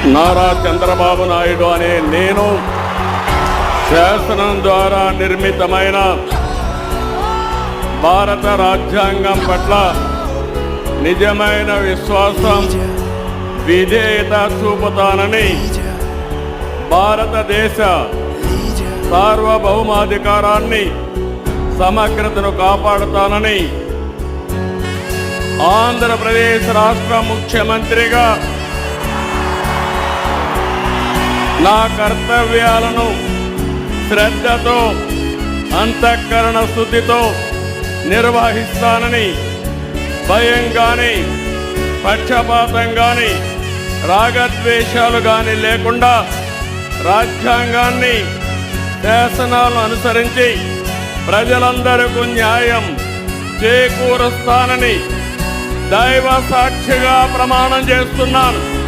నారా చంద్రబాబు నాయుడు అనే నేను శాసనం ద్వారా నిర్మితమైన భారత రాజ్యాంగం పట్ల నిజమైన విశ్వాసం, విధేయత చూపుతానని, భారతదేశ సార్వభౌమాధికారాన్ని, సమగ్రతను కాపాడుతానని ఆంధ్రప్రదేశ్ రాష్ట్ర ముఖ్యమంత్రిగా నా కర్తవ్యాలను శ్రద్ధతో, అంతఃకరణ శుద్ధితో నిర్వహిస్తానని, భయం కానీ, పక్షపాతం కానీ, రాగద్వేషాలు కానీ లేకుండా రాజ్యాంగాన్ని, శాసనాలను అనుసరించి ప్రజలందరికీ న్యాయం చేకూరుస్తానని దైవ సాక్షిగా ప్రమాణం చేస్తున్నాను.